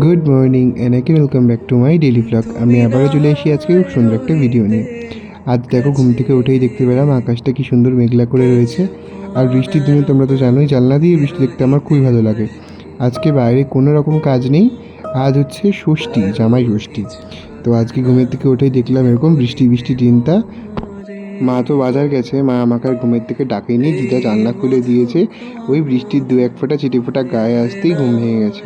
Good morning and again welcome back to my daily blog. আমি আবারও চলে এসেছি আজকে খুব সুন্দর একটা ভিডিও নিয়ে। আজ দেখো ঘুম থেকে উঠেই দেখতে পেলাম আকাশটা কি সুন্দর মেঘলা করে রয়েছে। আর বৃষ্টির দিনে তোমরা তো জানোই জানলা দিয়ে বৃষ্টি দেখতে আমার খুবই ভালো লাগে। আজকে বাইরে কোনো রকম কাজ নেই, আজ হচ্ছে ষষ্ঠী, জামাই ষষ্ঠী। তো আজকে ঘুমের থেকে উঠেই দেখলাম এরকম বৃষ্টি বৃষ্টি দিনটা। মা তো বাজার গেছে, মা আমাকে আর ঘুমের থেকে ডাকেনি, দিদা জানলা খুলে দিয়েছে। ওই বৃষ্টির দু এক ফোঁটা চিটে ফোঁটা গায়ে আসতেই ঘুম ভেঙে গেছে।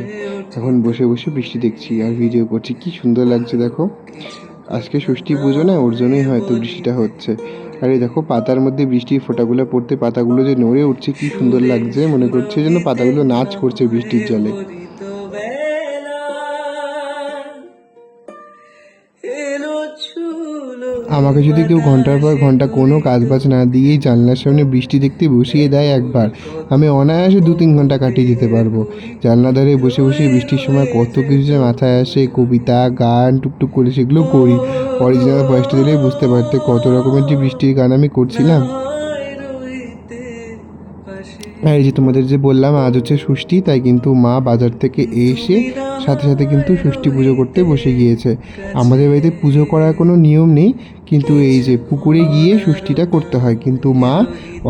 এখন বসে বসে বৃষ্টি দেখছি আর ভিডিও করছি, কি সুন্দর লাগছে দেখো। আজকে ষষ্ঠী পুজো না, ওর জন্যই হয়তো বৃষ্টিটা হচ্ছে। আর এই দেখো পাতার মধ্যে বৃষ্টির ফোঁটাগুলো পড়তে পাতাগুলো যে নড়ে উঠছে, কি সুন্দর লাগছে, মনে করছে যেন পাতাগুলো নাচ করছে বৃষ্টির জলে। আমাকে যদি কেউ ঘন্টার পর ঘন্টা কোনো কাজ বাজ না দিয়েই জানলার সামনে বৃষ্টি দেখতে বসিয়ে দেয় একবার, আমি অনায়াসে 2-3 ঘন্টা কাটিয়ে দিতে পারবো। জানলা ধারে বসে বসে বৃষ্টির সময় কত কিছু যে মাথায় আসে, কবিতা গান টুকটুক করে সেগুলো করি। অরিজিনাল ভয়েসটা দিলেই বুঝতে পারতে কত রকমের যে বৃষ্টির গান আমি করছিলাম। আর এই যে তোমাদের যে বললাম আজ হচ্ছে ষষ্ঠী, তাই কিন্তু মা বাজার থেকে এসে সাথে সাথে কিন্তু ষষ্ঠী পুজো করতে বসে গিয়েছে। আমাদের বাড়িতে পুজো করার কোনো নিয়ম নেই, কিন্তু এই যে পুকুরে গিয়ে ষষ্ঠীটা করতে হয়। কিন্তু মা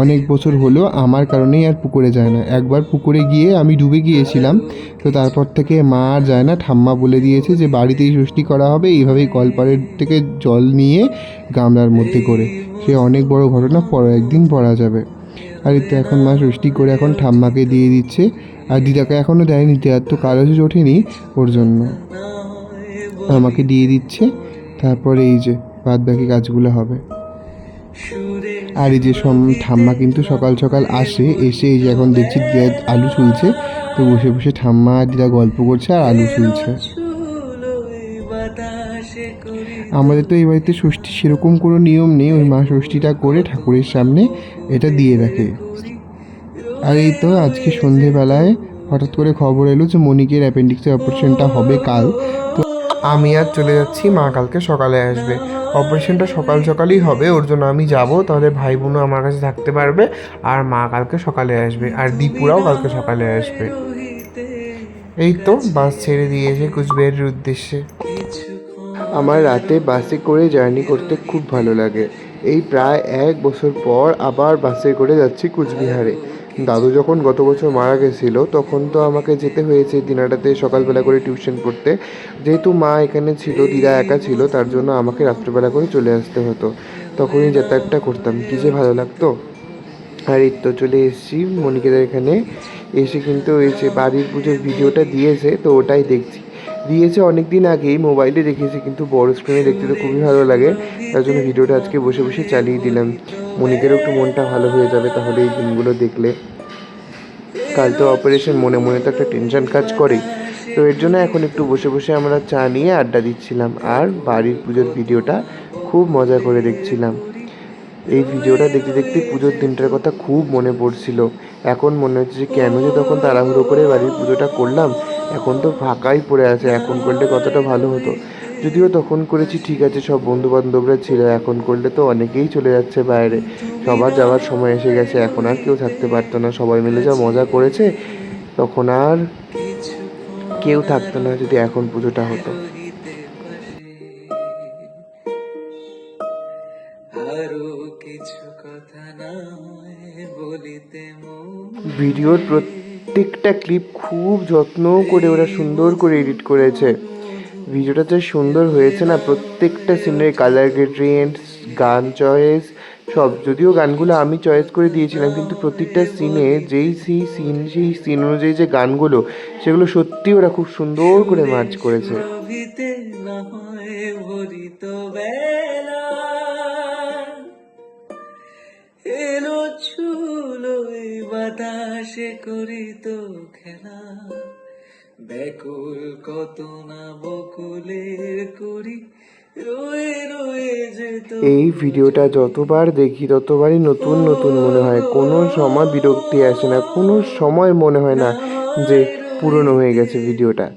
অনেক বছর হলো আমার কারণেই আর পুকুরে যায় না। একবার পুকুরে গিয়ে আমি ডুবে গিয়েছিলাম, তো তারপর থেকে মা আর যায় না। ঠাম্মা বলে দিয়েছে যে বাড়িতেই ষষ্ঠী করা হবে, এইভাবেই কলপাড়ের থেকে জল নিয়ে গামলার মধ্যে করে। সে অনেক বড় ঘটনা, পরে একদিন পড়া যাবে। আর তো এখন মা ষষ্ঠী করে এখন ঠাম্মাকে দিয়ে দিচ্ছে, আর দিদাকে এখনও দেয়নি, দেওয়ার তো কাগজ ওঠেনি, ওর জন্য আমাকে দিয়ে দিচ্ছে। তারপরে এই যে বাদ বাকি কাজগুলো হবে। আর এই যে ঠাম্মা কিন্তু সকাল সকাল আসে, এসে এই যে এখন দেখছি দিদা আলু ছুলছে, তো বসে বসে ঠাম্মা আর দিদা গল্প করছে আর আলু ছুলছে। আমাদের তো এই বাড়িতে ষষ্ঠী সেরকম কোনো নিয়ম নেই, ওই মা ষষ্ঠীটা করে ঠাকুরের সামনে এটা দিয়ে রাখে। আর এই তো আজকে সন্ধেবেলায় হঠাৎ করে খবর এলো যে মনিকের অ্যাপেন্ডিক্সের অপারেশনটা হবে কাল। তো আমি আর চলে যাচ্ছি, মা কালকে সকালে আসবে। অপারেশনটা সকাল সকালই হবে, ওর জন্য আমি যাব, তাহলে ভাই বোনও আমার কাছে থাকতে পারবে। আর মা কালকে সকালে আসবে, আর দীপুরাও কালকে সকালে আসবে। এই তো বাস ছেড়ে দিয়েছে কুচবিহারের উদ্দেশ্যে। আমার রাতে বাসে করে জার্নি করতে খুব ভালো লাগে। এই প্রায় 1 বছর পর আবার বাসে করে যাচ্ছি কুচবিহারে। দাদু যখন গত বছর মারা গেছিলো তখন তো আমাকে যেতে হয়েছে দিনাটাতে সকালবেলা করে টিউশন পড়তে। যেহেতু মা এখানে ছিল, দিদা একা ছিল, তার জন্য আমাকে রাত্রেবেলা করে চলে আসতে হতো। তখনই যাতায়াতটা করতাম, কী যে ভালো লাগতো। আর এই তো চলে এসেছি মনিকেদের এখানে। এসে কিন্তু ওই যে বাড়ির পুজোর ভিডিওটা দিয়েছে, তো ওটাই দেখছি। দিয়েছে অনেক দিন আগেই, মোবাইলে দেখেছি, কিন্তু বড় স্ক্রিনে দেখতে তো খুবই ভালো লাগে। তার জন্য ভিডিওটা আজকে বসে বসে চালিয়ে দিলাম। মনিকেরও একটু মনটা ভালো হয়ে যাবে তাহলে এই দিনগুলো দেখলে। কাল তো অপারেশন, মনে মনে তো একটা টেনশন কাজ করে। তো এর জন্য এখন একটু বসে বসে আমরা চা নিয়ে আড্ডা দিচ্ছিলাম আর বাড়ির পুজোর ভিডিওটা খুব মজা করে দেখছিলাম। এই ভিডিওটা দেখতে দেখতে পুজোর দিনটার কথা খুব মনে পড়ছিল। এখন মনে হচ্ছে যে কেন যে তখন তাড়াহুড়ো করে বাড়ির পুজোটা করলাম, এখন তো ফাঁকাই পড়ে আছে, এখন করলে কতটা ভালো হতো। যদিও তখন করেছি ঠিক আছে, সব বন্ধুবান্ধবরা ছিল, এখন করলে তো অনেকেই চলে যাচ্ছে বাইরে, সবার যাওয়ার সময় এসে গেছে, এখন আর কেউ থাকতে পারতো না। সবাই মিলে যা মজা করেছে, তখন আর কেউ থাকতো না যদি এখন পুজোটা হতো। ভিডিওর প্রত্যেকটা ক্লিপ খুব যত্ন করে ওরা সুন্দর করে এডিট করেছে। ভিডিওটা যা সুন্দর হয়েছে না, প্রত্যেকটা সিনের কালার গ্রেডিয়েন্ট, গান চয়েস সব, যদিও গানগুলো আমি চয়েস করে দিয়েছিলাম, কিন্তু প্রত্যেকটা সিনে সেই সিন অনুযায়ী যে গানগুলো, সেগুলো সত্যি ওরা খুব সুন্দর করে ম্যাচ করেছে। এলো ছুলো বাতাসে করিত খেলা, ব্যাকুল কত না বকুলের করি রয়ে রয়ে যেত। এই ভিডিওটা যতবার দেখি ততবারই নতুন নতুন মনে হয়, কোনো সময় বিরক্তি আসে না, কোনো সময় মনে হয় না যে পুরনো হয়ে গেছে ভিডিওটা।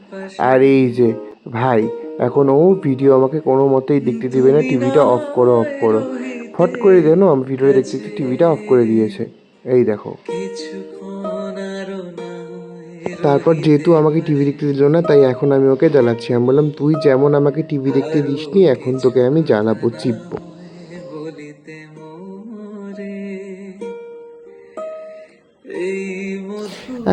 আর এই যে ভাই এখন ও ভিডিও আমাকে কোনো মতেই দেখতে দেবে না, টিভিটা অফ করো অফ করো, ফট করে যেন আমি ভিডিওটা দেখতে দেখতে টিভিটা অফ করে দিয়েছে। এই দেখো। তারপর যেহেতু আমাকে টিভি দেখতে দিল না, তাই এখন আমি ওকে জ্বালাচ্ছি। আমি বললাম, তুই যেমন আমাকে টিভি দেখতে দিসনি, এখন তোকে আমি জ্বালাবো, চিপবো।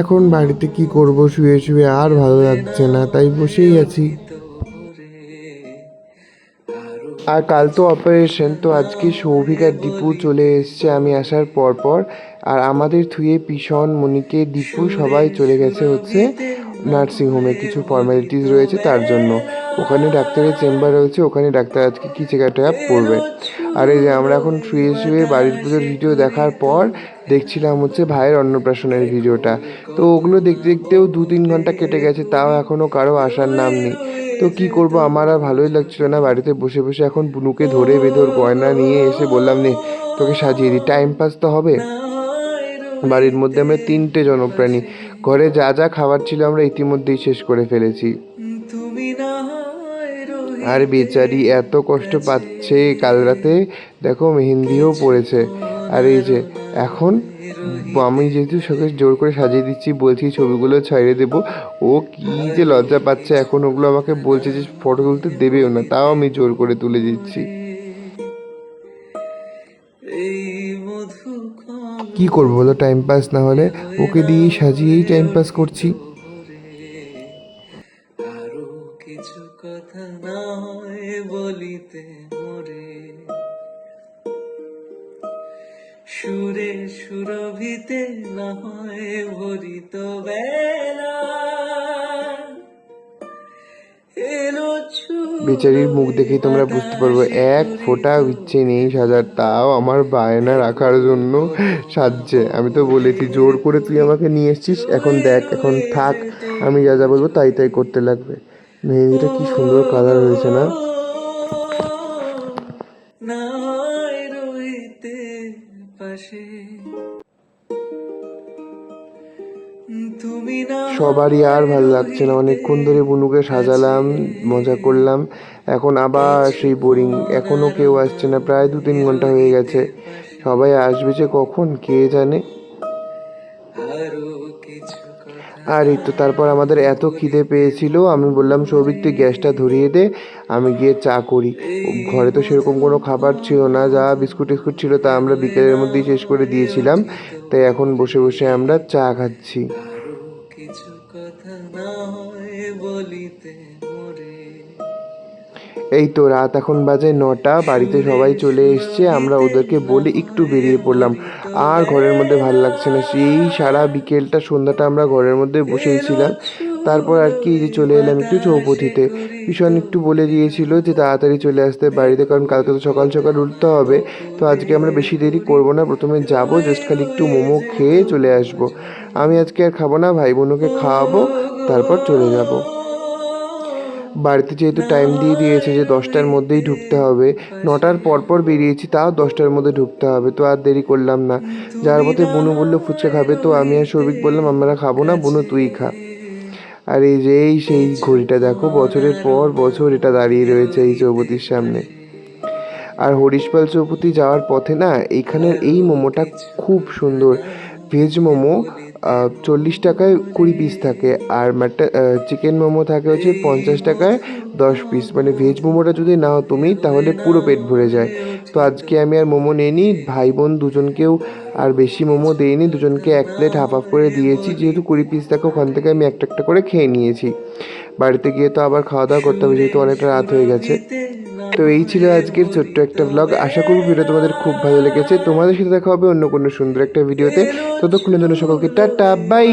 এখন বাড়িতে কি করব, শুয়ে শুয়ে আর ভালো লাগছে না, তাই বসেই আছি। আর কাল তো অপারেশন, তো আজকে সৌভিক আর দীপু চলে এসছে আমি আসার পর পর। আর আমাদের থুয়ে পিছন, মনিকে, দীপু সবাই চলে গেছে হচ্ছে নার্সিংহোমে, কিছু ফর্মালিটিস রয়েছে তার জন্য। ওখানে ডাক্তারের চেম্বার রয়েছে, ওখানে ডাক্তার আজকে কি চেক আপ করবে। আর এই যে আমরা এখন শুয়ে শুয়ে বাড়ির পুজোর ভিডিও দেখার পর দেখছিলাম হচ্ছে ভাইয়ের অন্নপ্রাশনের ভিডিওটা। তো ওগুলো দেখতে দেখতেও 2-3 ঘন্টা কেটে গেছে, তাও এখনও কারো আসার নাম নেই। তো কি করব, আমার আর ভালোই লাগছিল না বাড়িতে বসে বসে। এখন বুনুকে ধরে বেঁধে ওর গয়না নিয়ে এসে বললাম, নে তোকে সাজিয়ে দিই, টাইম পাস তো হবে। বাড়ির মধ্যে আমরা 3টে জনপ্রাণী, ঘরে যা যা খাবার ছিল আমরা ইতিমধ্যেই শেষ করে ফেলেছি। আর বেচারি এত কষ্ট পাচ্ছে, কাল রাতে দেখো মেহেন্দিও পড়েছে। আর এই যে এখন আমি যেহেতু সবাই জোর করে সাজিয়ে দিচ্ছি, বলছি ছবিগুলো ছাড়িয়ে দেবো, ও কি যে লজ্জা পাচ্ছে এখন, ওগুলো আমাকে বলছে যে ফটো তুলতে দেবেও না, তাও আমি জোর করে তুলে দিচ্ছি। কি করবো বলো, টাইম পাস না হলে? ওকে দিয়েই সাজিয়েই টাইম পাস করছি। কিছু কথা নয় বলিতে মোরে, সুরে সুরভিতে নয় ভরিত বেলা। বেচারির মুখ দেখেই তোমরা বুঝতে পারবো, এক ফোঁটা ইচ্ছে নেই সাজার, তাও আমার বায়না রাখার জন্য সাজছে। আমি তো বলেছি জোর করে তুই আমাকে নিয়ে এসছিস, এখন দেখ, এখন থাক, আমি যা যা বলবো তাই তাই করতে লাগবে। মেহেন্দিটা কি সুন্দর কালার হয়েছে না? সবারই আর ভালো লাগছে না, অনেকক্ষণ ধরে বুনুকে সাজালাম, মজা করলাম, এখন আবার সেই বোরিং, এখনও কেউ আসছে না, প্রায় 2-3 ঘন্টা হয়ে গেছে। সবাই আসবে যে কখন কে জানে। আর এই তো তারপর আমাদের এত খিদে পেয়েছিল, আমি বললাম সৌভিক তুই গ্যাসটা ধরিয়ে দে, আমি গিয়ে চা করি। ঘরে তো সেরকম কোনো খাবার ছিল না, যা বিস্কুট টিস্কুট ছিল তা আমরা বিকেলের মধ্যেই শেষ করে দিয়েছিলাম। তাই এখন বসে বসে আমরা চা খাচ্ছি। এই তো রাত এখন বাজে 9টা, বাড়িতে সবাই চলে এসছে, আমরা ওদেরকে বলে একটু বেরিয়ে পড়লাম। আর ঘরের মধ্যে ভালো লাগছে না, সেই সারা বিকেলটা সন্ধ্যাটা আমরা ঘরের মধ্যে বসেই ছিলাম। তারপর আর কি যে চলে এলাম একটু চৌপথিতে। ভীষণ একটু বলে দিয়েছিল যে তাড়াতাড়ি চলে আসতে বাড়িতে, কারণ কালকে তো সকাল সকাল উঠতে হবে। তো আজকে আমরা বেশি দেরি করবো না, প্রথমে যাবো, জাস্ট খালি একটু মোমো খেয়ে চলে আসবো। আমি আজকে আর খাবো না, ভাই বোনকে খাওয়াবো, তারপর চলে যাবো। বাড়িতে যেহেতু টাইম দিয়ে দিয়েছে যে 10টার মধ্যেই ঢুকতে হবে, 9টার পরপর বেরিয়েছি, তাও 10টার মধ্যে ঢুকতে হবে, তো আর দেরি করলাম না। যার পথে বুনু বললো ফুচকা খাবে, তো আমি আর সৌভিক বললাম আমরা খাবো না, বুনু তুই খা। আর এই যে এই সেই ঘড়িটা দেখো, বছরের পর বছর এটা দাঁড়িয়ে রয়েছে এই চৌপতির সামনে। আর হরিশপাল চৌপতি যাওয়ার পথে না, এইখানের এই মোমোটা খুব সুন্দর, ভেজ মোমো 40 টাকায় 20 পিস থাকে, আর চিকেন মোমো থাকে হচ্ছে 50 টাকায় 10 পিস। মানে ভেজ মোমোটা যদি নাও তুমি, তাহলে পুরো পেট ভরে যায়। তো আজকে আমি আর মোমো নিইনি, ভাই বোন দুজনকেও আর বেশি মোমো দিইনি, দুজনকে 1 প্লেট হাফ হাফ করে দিয়েছি, যেহেতু 20 পিস থাকে ওখান থেকে আমি একটা একটা করে খেয়ে নিয়েছি। বাড়িতে গিয়ে তো আবার খাওয়া দাওয়া করতে হবে, যেহেতু অনেকটা রাত হয়ে গেছে। তো এই ছিল আজকের ছোট্ট একটা ব্লগ, আশা করব ভিডিও তোমাদের খুব ভালো লেগেছে। তোমাদের সাথে দেখা হবে অন্য কোনো সুন্দর একটা ভিডিওতে, ততক্ষণের জন্য সকলকে টাটা বাই।